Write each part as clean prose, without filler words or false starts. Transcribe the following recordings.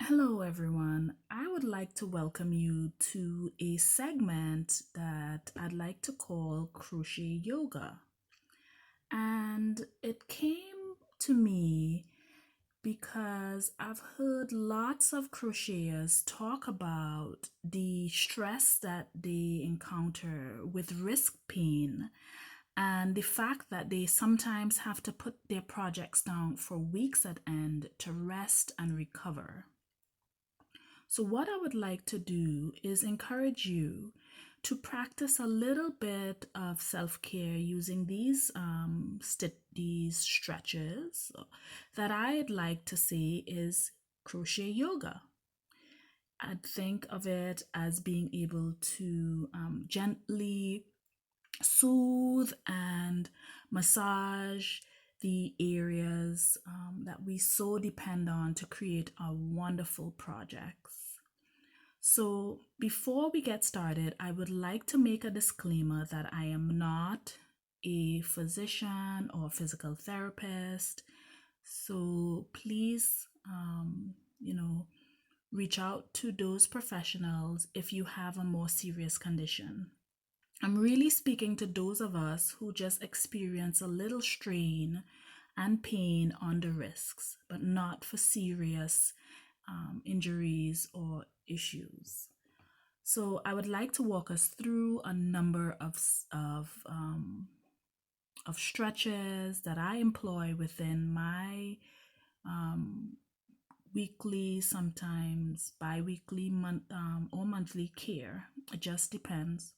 Hello, everyone. I would like to welcome you to a segment that I'd like to call Crochet Yoga. And it came to me because I've heard lots of crocheters talk about the stress that they encounter with wrist pain and the fact that they sometimes have to put their projects down for weeks at end to rest and recover. So, what I would like to do is encourage you to practice a little bit of self care using these stretches that I'd like to say is crochet yoga. I'd think of it as being able to gently soothe and massage the areas that we so depend on to create our wonderful projects. So, before we get started, I would like to make a disclaimer that I am not a physician or physical therapist. So, please, reach out to those professionals if you have a more serious condition. I'm really speaking to those of us who just experience a little strain and pain on the wrists, but not for serious injuries or issues. So I would like to walk us through a number of stretches that I employ within my um, weekly, sometimes bi-weekly, or monthly care. It just depends.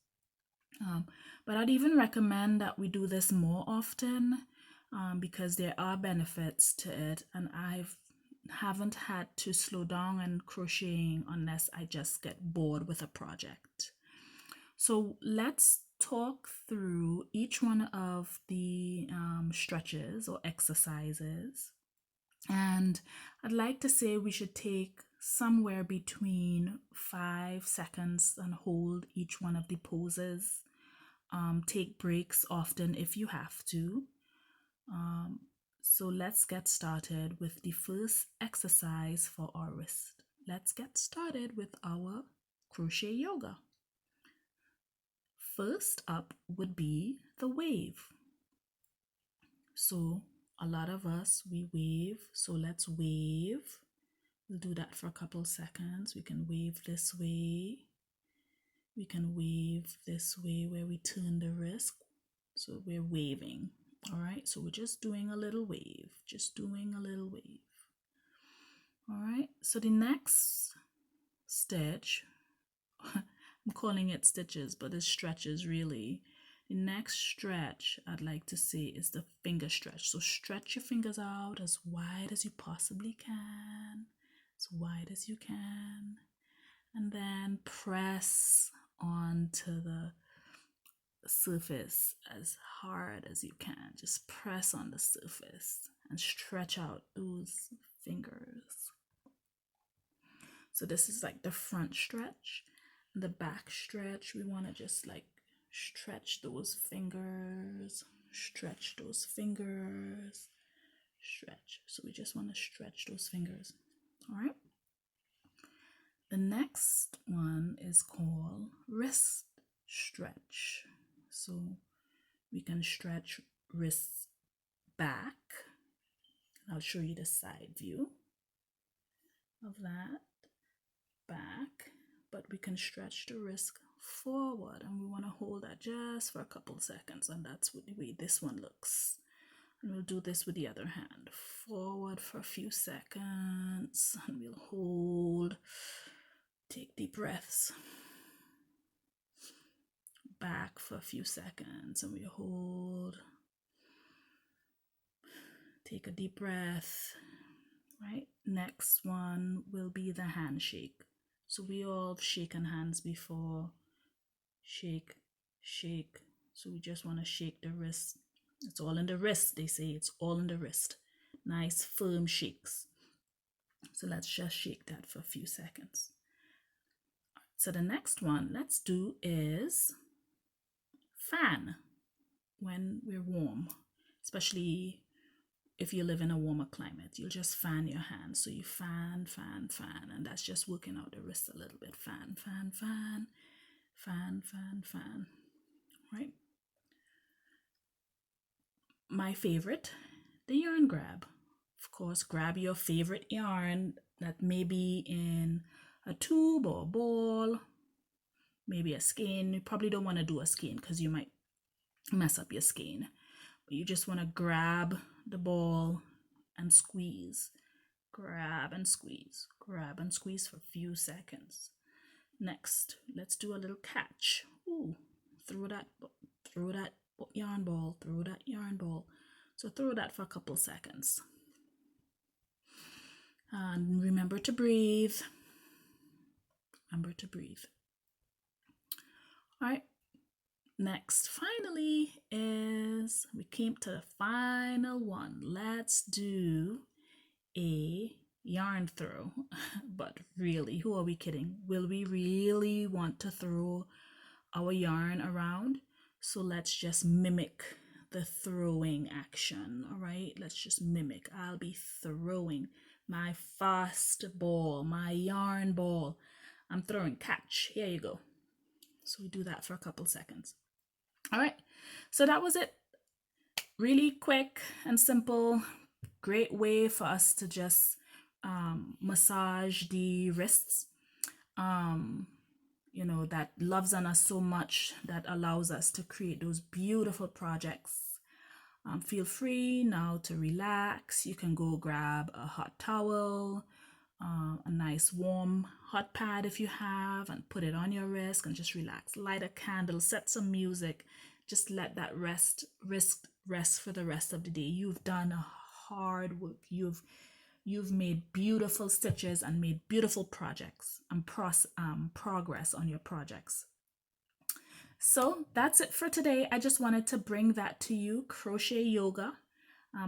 But I'd even recommend that we do this more often because there are benefits to it, and I've haven't had to slow down and crocheting unless I just get bored with a project. So let's talk through each one of the stretches or exercises. And I'd like to say we should take somewhere between 5 seconds and hold each one of the poses. Take breaks often if you have to. So let's get started with the first exercise for our wrist. Let's get started with our crochet yoga. First up would be the wave. So a lot of us, we wave. So let's wave. We'll do that for a couple seconds. We can wave this way. We can wave this way where we turn the wrist. So we're waving. All right. So we're just doing a little wave. Just doing a little wave. All right. So the next stitch, I'm calling it stitches, but it's stretches really. The next stretch I'd like to say is the finger stretch. So stretch your fingers out as wide as you possibly can. As wide as you can. And then press onto the surface as hard as you can. Just press on the surface and stretch out those fingers. So this is like the front stretch. The back stretch, we want to just like stretch those fingers, stretch those fingers, stretch. So we just want to stretch those fingers. All right. The next one is called wrist stretch. So we can stretch wrists back. I'll show you the side view of that back, but we can stretch the wrist forward, and we want to hold that just for a couple seconds, and that's the way this one looks. And we'll do this with the other hand. Forward for a few seconds, and we'll hold. Take deep breaths. Back for a few seconds, and we hold. Take a deep breath. Right? Next one will be the handshake. So we all have shaken hands before. Shake, shake. So we just want to shake the wrist. It's all in the wrist, they say. It's all in the wrist. Nice, firm shakes. So let's just shake that for a few seconds. So the next one let's do is fan when we're warm, especially if you live in a warmer climate, you'll just fan your hands. So you fan, fan, fan, and that's just working out the wrist a little bit. Fan, fan, fan, fan, fan, fan. Right? My favorite, the yarn grab. Of course, grab your favorite yarn that may be in a tube or a ball, maybe a skein. You probably don't want to do a skein because you might mess up your skein. But you just want to grab the ball and squeeze. Grab and squeeze. Grab and squeeze for a few seconds. Next, let's do a little catch. Ooh, throw that yarn ball, throw that yarn ball. So throw that for a couple seconds. And remember to breathe. Remember to breathe. All right. Next, finally, is we came to the final one. Let's do a yarn throw. But really, who are we kidding? Will we really want to throw our yarn around? So let's just mimic the throwing action. All right, let's just mimic. I'll be throwing my fast ball, my yarn ball. I'm throwing. Catch. Here you go. So we do that for a couple seconds. All right, so that was it. Really quick and simple. Great way for us to just massage the wrists. You know, that loves on us so much, that allows us to create those beautiful projects. Feel free now to relax. You can go grab a hot towel, a nice warm hot pad if you have, and put it on your wrist and just relax. Light a candle, set some music. Just let that rest for the rest of the day. You've done hard work. You've made beautiful stitches and made beautiful projects and progress on your projects. So that's it for today. I just wanted to bring that to you, Crochet Yoga.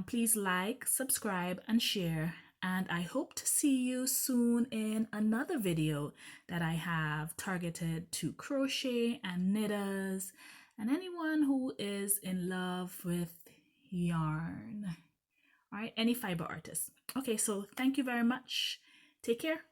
Please like, subscribe, and share. And I hope to see you soon in another video that I have targeted to crochet and knitters and anyone who is in love with yarn. All right, any fiber artist. Okay, so thank you very much. Take care.